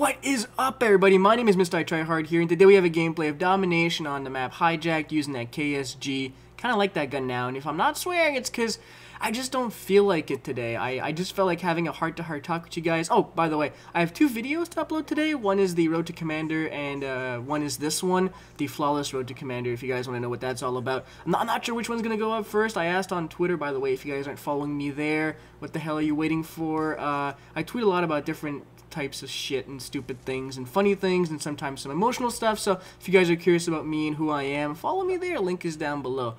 What is up, everybody? My name is Mr. I Try Hard here, and today we have a gameplay of Domination on the map Hijacked using that KSG. Kind of like that gun now, and if I'm not swearing, it's because I just don't feel like it today. I just felt like having a heart-to-heart talk with you guys. Oh, by the way, I have two videos to upload today. One is the Road to Commander, and one is this one, the Flawless Road to Commander, if you guys want to know what that's all about. I'm not sure which one's going to go up first. I asked on Twitter, by the way, if you guys aren't following me there, what the hell are you waiting for? I tweet a lot about different types of shit and stupid things and funny things and sometimes some emotional stuff, so if you guys are curious about me and who I am, follow me there. Link is down below.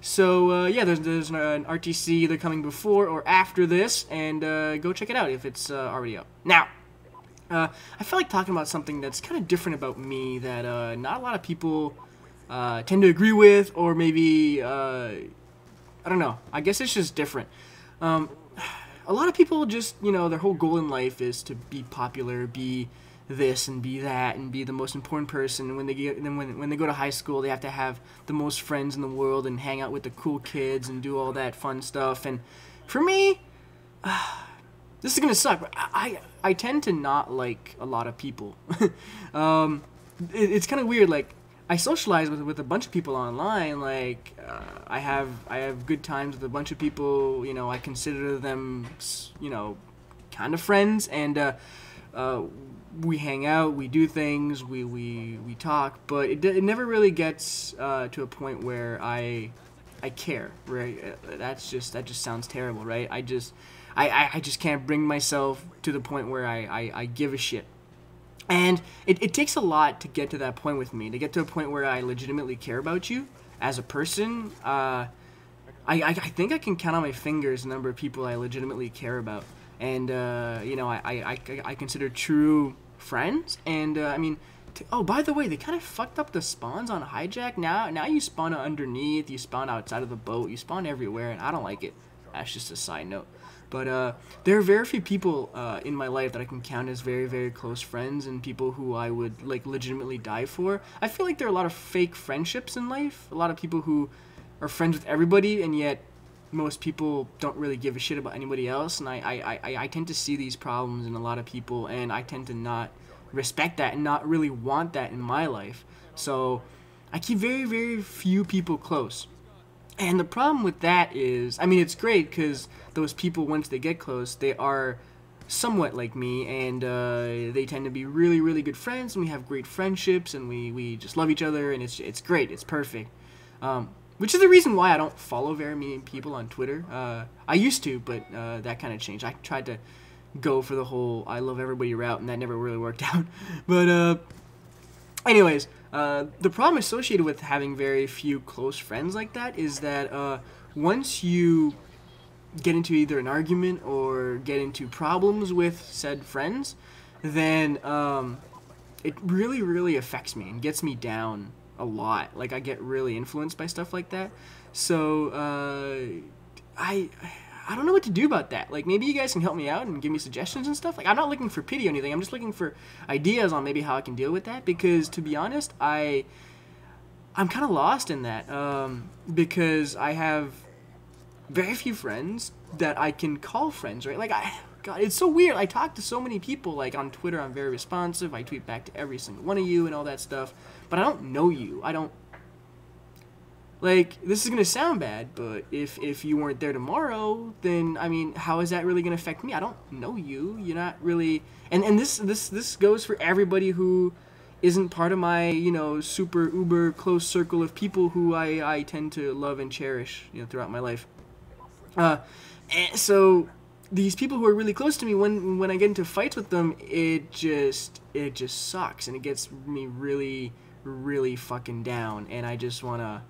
So yeah, there's an RTC either coming before or after this, and go check it out if it's already up. Now, I feel like talking about something that's kind of different about me that not a lot of people tend to agree with, or maybe I don't know, I guess it's just different. A lot of people just, you know, their whole goal in life is to be popular, be this and be that, and be the most important person. And when they get, then when they go to high school, they have to have the most friends in the world and hang out with the cool kids and do all that fun stuff. And for me, this is gonna suck, but I tend to not like a lot of people. It's kind of weird. Like, I socialize with a bunch of people online. Like, I have good times with a bunch of people. You know, I consider them, you know, kind of friends, and we hang out, we do things, we talk, but it never really gets to a point where I care. Right? That just sounds terrible, right? I just can't bring myself to the point where I give a shit. And it takes a lot to get to that point with me, to get to a point where I legitimately care about you as a person. I think I can count on my fingers the number of people I legitimately care about. And, you know, I consider true friends. And, I mean, oh, by the way, they kind of fucked up the spawns on Hijack. Now you spawn underneath, you spawn outside of the boat, you spawn everywhere, and I don't like it. That's just a side note. But there are very few people in my life that I can count as very, very close friends and people who I would, like, legitimately die for. I feel like there are a lot of fake friendships in life. A lot of people who are friends with everybody, and yet most people don't really give a shit about anybody else. And I tend to see these problems in a lot of people, and I tend to not respect that and not really want that in my life. So I keep very, very few people close. And the problem with that is, I mean, it's great because those people, once they get close, they are somewhat like me, and they tend to be really, really good friends, and we have great friendships, and we just love each other, and it's great, it's perfect. Which is the reason why I don't follow very many people on Twitter. I used to, but that kind of changed. I tried to go for the whole I love everybody route, and that never really worked out. But anyways, the problem associated with having very few close friends like that is that once you get into either an argument or get into problems with said friends, then it really, really affects me and gets me down a lot. Like, I get really influenced by stuff like that. So I don't know what to do about that. Like, maybe you guys can help me out and give me suggestions and stuff. Like, I'm not looking for pity or anything. I'm just looking for ideas on maybe how I can deal with that. Because, to be honest, I'm kind of lost in that. Because I have very few friends that I can call friends, right? Like, God, it's so weird. I talk to so many people. Like, on Twitter, I'm very responsive. I tweet back to every single one of you and all that stuff. But I don't know you. I don't... Like, this is going to sound bad, but if you weren't there tomorrow, then, I mean, how is that really going to affect me? I don't know you. You're not really... And this goes for everybody who isn't part of my, you know, super uber close circle of people who I tend to love and cherish, you know, throughout my life. And so these people who are really close to me, when I get into fights with them, it just sucks, and it gets me really, really fucking down, and I just want to,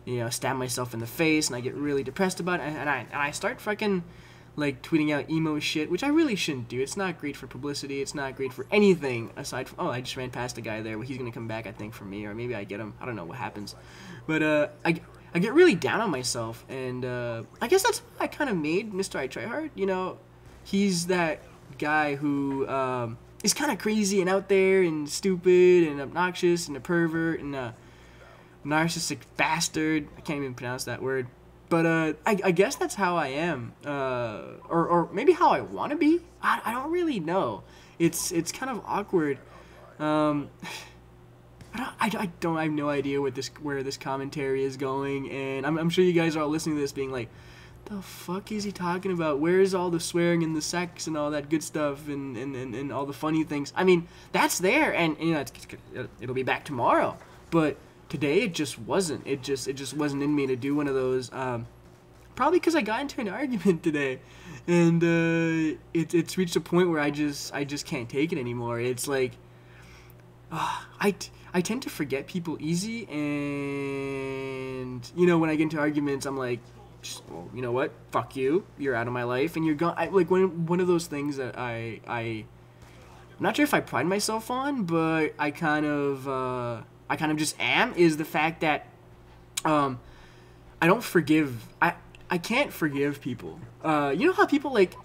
you know, stab myself in the face, and I get really depressed about it, and I start fucking, like, tweeting out emo shit, which I really shouldn't do. It's not great for publicity. It's not great for anything aside from... Oh, I just ran past a guy there. Well, he's going to come back, I think, for me, or maybe I get him. I don't know what happens. But I get really down on myself, and I guess that's why I kind of made Mr. I Try Hard. You know, he's that guy who is kind of crazy and out there and stupid and obnoxious and a pervert and a narcissistic bastard. I can't even pronounce that word. But I guess that's how I am, or maybe how I want to be. I don't really know. it's kind of awkward. Um, I have no idea where this commentary is going, and I'm sure you guys are all listening to this being like, the fuck is he talking about? Where's all the swearing and the sex and all that good stuff and all the funny things? I mean, that's there, and you know, it'll be back tomorrow. But today it just wasn't. It just wasn't in me to do one of those. Probably because I got into an argument today, and it's reached a point where I just can't take it anymore. It's like, I tend to forget people easy, and you know, when I get into arguments, I'm like, well, you know what? Fuck you. You're out of my life, and you're gone. Like one of those things that I'm not sure if I pride myself on, but I kind of just am, is the fact that I don't forgive. I can't forgive people. You know how people like,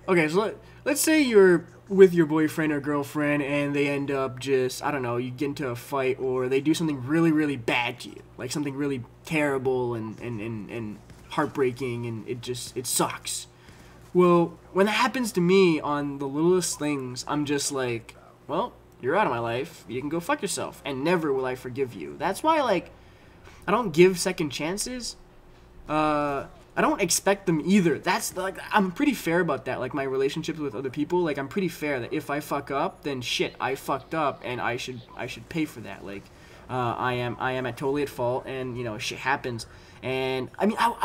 okay, so let's say you're with your boyfriend or girlfriend and they end up just, I don't know, you get into a fight or they do something really, really bad to you, like something really terrible and heartbreaking, and it sucks. Well, when that happens to me on the littlest things, I'm just like, well, you're out of my life, you can go fuck yourself, and never will I forgive you. That's why, like, I don't give second chances. I don't expect them either. That's, like, I'm pretty fair about that. Like, my relationships with other people, like, I'm pretty fair that if I fuck up, then shit, I fucked up, and I should pay for that. Like, I am totally at fault, and, you know, shit happens. And, I mean, I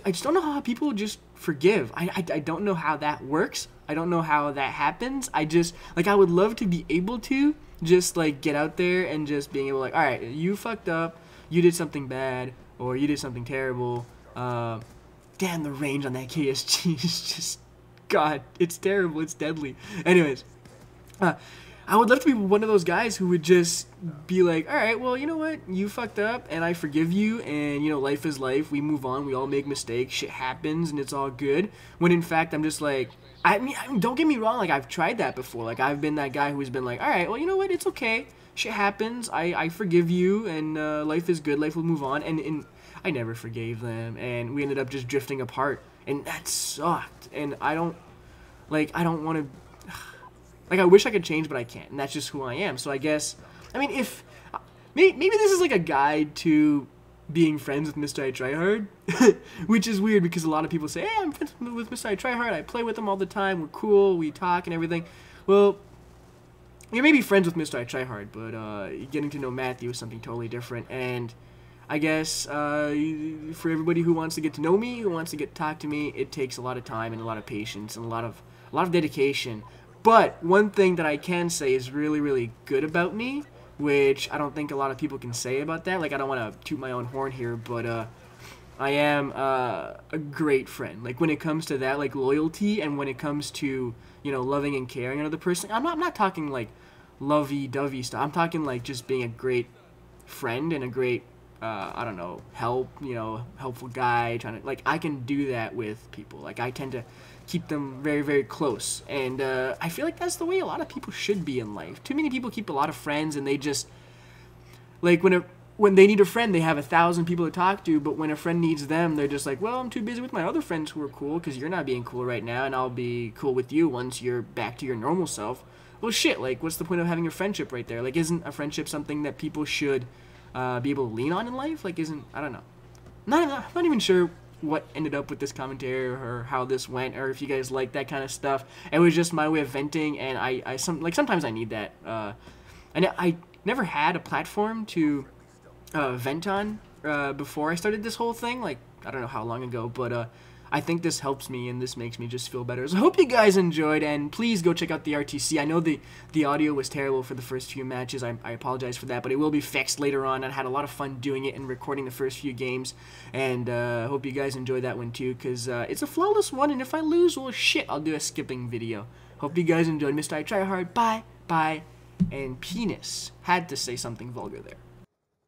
just don't know how people just forgive. I don't know how that works. I don't know how that happens. I would love to be able to just, like, get out there and just being able, like, all right, you fucked up, you did something bad, or you did something terrible. Damn, the range on that KSG is just, God, it's terrible, it's deadly. Anyways, I would love to be one of those guys who would just be like, all right, well, you know what? You fucked up, and I forgive you, and, you know, life is life. We move on. We all make mistakes. Shit happens, and it's all good. When, in fact, I'm just like, I mean, don't get me wrong. Like, I've tried that before. Like, I've been that guy who's been like, all right, well, you know what? It's okay. Shit happens. I forgive you, and life is good. Life will move on. And I never forgave them, and we ended up just drifting apart, and that sucked. And I don't want to... Like, I wish I could change, but I can't, and that's just who I am. So I guess, I mean, if maybe this is like a guide to being friends with Mr. I Tryhard, which is weird because a lot of people say, hey, I'm friends with Mr. I Tryhard, I play with him all the time, we're cool, we talk and everything. Well, you may be friends with Mr. I Tryhard, but getting to know Matthew is something totally different. And I guess for everybody who wants to get to know me, who wants to get to talk to me, it takes a lot of time and a lot of patience and a lot of dedication. But one thing that I can say is really, really good about me, which I don't think a lot of people can say about that. Like, I don't want to toot my own horn here, but I am a great friend. Like, when it comes to that, like, loyalty, and when it comes to, you know, loving and caring another person, I'm not talking, like, lovey-dovey stuff. I'm talking, like, just being a great friend and a great, I don't know, helpful guy. Trying to, like, I can do that with people. Like, I tend to keep them very, very close, and I feel like that's the way a lot of people should be in life. Too many people keep a lot of friends, and they just, like, when they need a friend, they have 1,000 people to talk to, but when a friend needs them, they're just like, well, I'm too busy with my other friends who are cool, because you're not being cool right now, and I'll be cool with you once you're back to your normal self. Well, shit, like, what's the point of having a friendship right there? Like, isn't a friendship something that people should be able to lean on in life? Like, I don't know. I'm not even sure what ended up with this commentary or how this went, or if you guys like that kind of stuff. It was just my way of venting, and sometimes I need that. And I never had a platform to vent on before I started this whole thing. Like, I don't know how long ago, but I think this helps me, and this makes me just feel better. So I hope you guys enjoyed, and please go check out the RTC. I know the audio was terrible for the first few matches. I apologize for that, but it will be fixed later on. I had a lot of fun doing it and recording the first few games, and I hope you guys enjoyed that one too, because it's a flawless one, and if I lose, well, shit, I'll do a skipping video. Hope you guys enjoyed. Mr. I Tryhard, bye, and penis. Had to say something vulgar there.